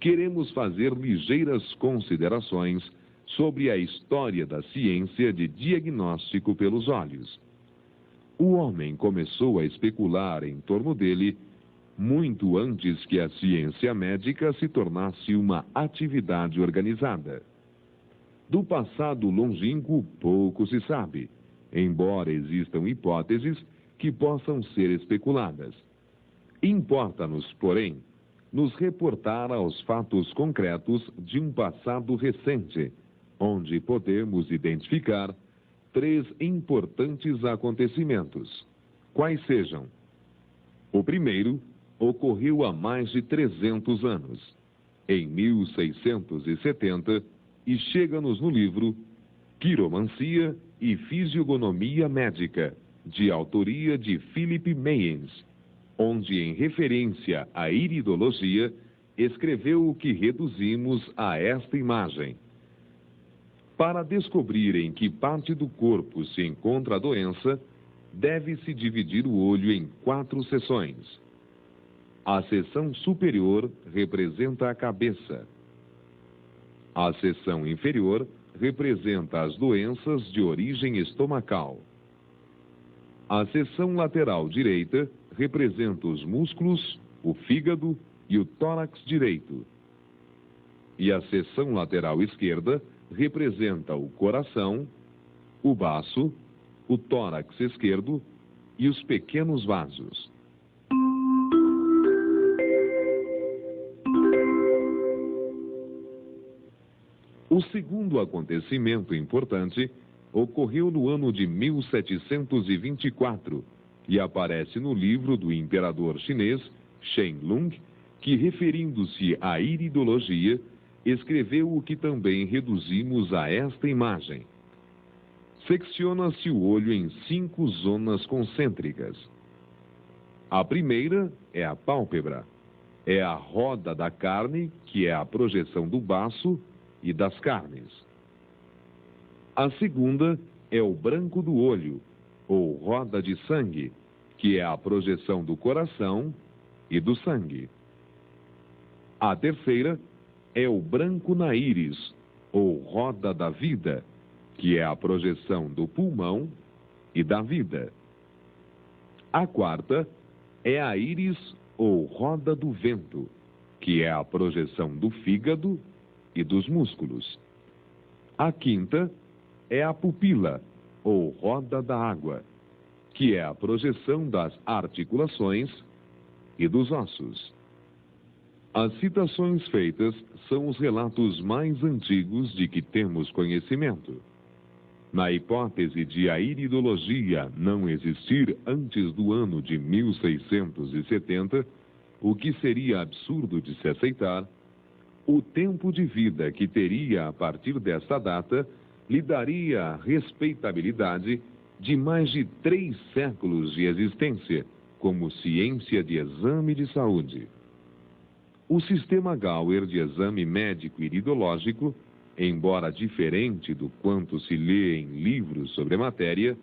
queremos fazer ligeiras considerações sobre a história da ciência de diagnóstico pelos olhos. O homem começou a especular em torno dele muito antes que a ciência médica se tornasse uma atividade organizada. Do passado longínquo pouco se sabe, embora existam hipóteses que possam ser especuladas. Importa-nos, porém, nos reportar aos fatos concretos de um passado recente, onde podemos identificar 3 importantes acontecimentos, quais sejam: o primeiro ocorreu há mais de 300 anos, em 1670, e chega-nos no livro Quiromancia e Fisiogonomia Médica, de autoria de Philip Mayens, onde, em referência à iridologia, escreveu o que reduzimos a esta imagem. Para descobrir em que parte do corpo se encontra a doença, deve-se dividir o olho em 4 seções. A seção superior representa a cabeça. A seção inferior representa as doenças de origem estomacal. A seção lateral direita representa os músculos, o fígado e o tórax direito. E a seção lateral esquerda representa o coração, o baço, o tórax esquerdo e os pequenos vasos. O segundo acontecimento importante ocorreu no ano de 1724 e aparece no livro do imperador chinês Shen Lung, que, referindo-se à iridologia, escreveu o que também reduzimos a esta imagem. Secciona-se o olho em 5 zonas concêntricas. A primeira é a pálpebra. É a roda da carne, que é a projeção do baço e das carnes. A segunda é o branco do olho, ou roda de sangue, que é a projeção do coração e do sangue. A terceira é o branco na íris, ou roda da vida, que é a projeção do pulmão e da vida. A quarta é a íris, ou roda do vento, que é a projeção do fígado e dos músculos. A quinta é a pupila, ou roda da água, que é a projeção das articulações e dos ossos. As citações feitas são os relatos mais antigos de que temos conhecimento. Na hipótese de a iridologia não existir antes do ano de 1670, o que seria absurdo de se aceitar, o tempo de vida que teria a partir desta data lhe daria a respeitabilidade de mais de 3 séculos de existência como ciência de exame de saúde. O sistema Gauer de exame médico iridológico, embora diferente do quanto se lê em livros sobre a matéria,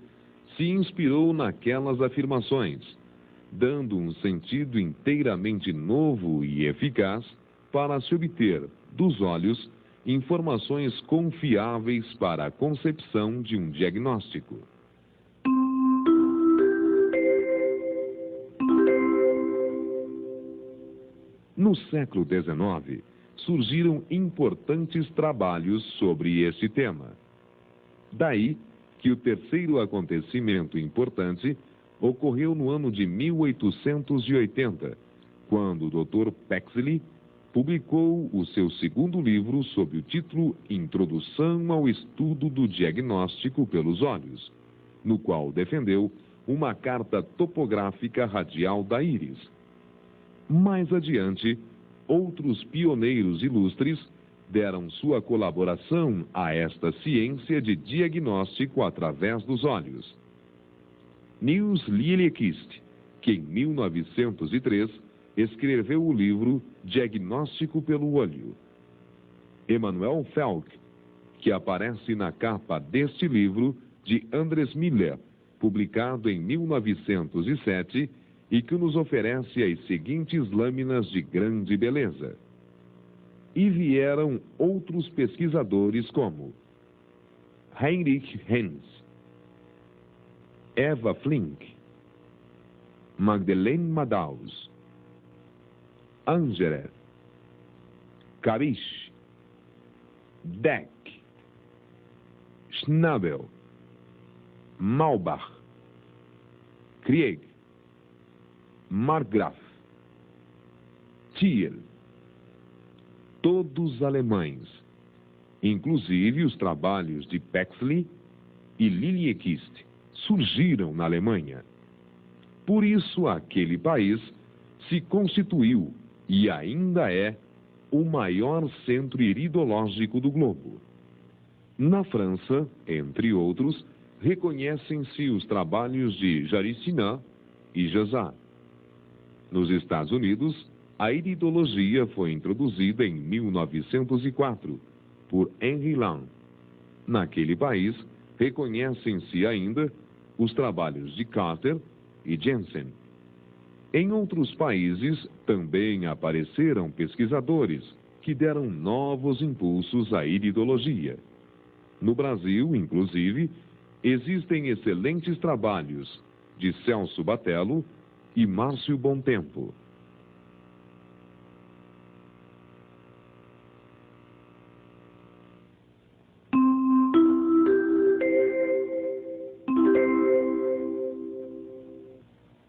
se inspirou naquelas afirmações, dando um sentido inteiramente novo e eficaz para se obter dos olhos informações confiáveis para a concepção de um diagnóstico. No século XIX, surgiram importantes trabalhos sobre este tema. Daí que o terceiro acontecimento importante ocorreu no ano de 1880, quando o Dr. Pexley publicou o seu segundo livro sob o título Introdução ao Estudo do Diagnóstico pelos Olhos, no qual defendeu uma carta topográfica radial da íris. Mais adiante, outros pioneiros ilustres deram sua colaboração a esta ciência de diagnóstico através dos olhos. Niels Liljequist, que em 1903 escreveu o livro Diagnóstico pelo Olho. Emanuel Felk, que aparece na capa deste livro de Andres Miller, publicado em 1907, e que nos oferece as seguintes lâminas de grande beleza. e vieram outros pesquisadores como Heinrich Henz, Eva Flink, Magdalene Madaus, Angerer, Karish, Deck, Schnabel, Maubach, Krieg, Markgraf, Thiel, todos alemães, inclusive os trabalhos de Pexley e Liljequist surgiram na Alemanha. Por isso, aquele país se constituiu e ainda é o maior centro iridológico do globo. Na França, entre outros, reconhecem-se os trabalhos de Jarichinat e Jazat. Nos Estados Unidos, a iridologia foi introduzida em 1904 por Henry Lang. Naquele país, reconhecem-se ainda os trabalhos de Carter e Jensen. Em outros países, também apareceram pesquisadores que deram novos impulsos à iridologia. No Brasil, inclusive, existem excelentes trabalhos de Celso Batello e Márcio Bontempo.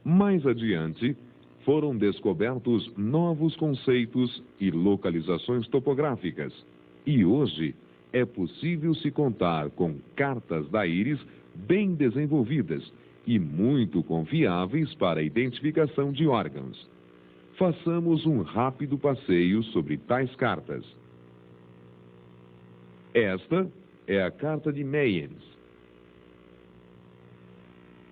Mais adiante, foram descobertos novos conceitos e localizações topográficas, e hoje é possível se contar com cartas da íris bem desenvolvidas e muito confiáveis para a identificação de órgãos. Façamos um rápido passeio sobre tais cartas. Esta é a carta de Mayence.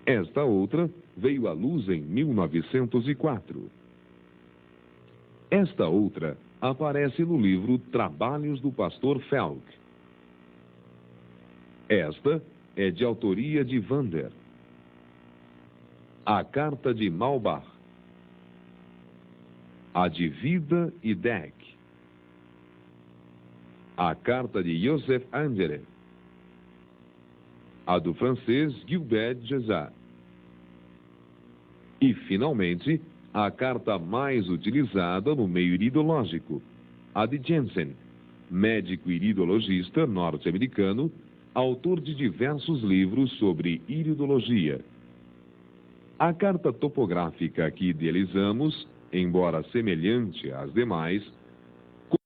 Esta outra veio à luz em 1904. Esta outra aparece no livro Trabalhos do Pastor Felk. Esta é de autoria de Vander. A carta de Maubach. A de Vida e Deck. A carta de Joseph Angerer. A do francês Gilbert Jazat. E, finalmente, a carta mais utilizada no meio iridológico, a de Jensen, médico iridologista norte-americano, autor de diversos livros sobre iridologia. A carta topográfica que idealizamos, embora semelhante às demais,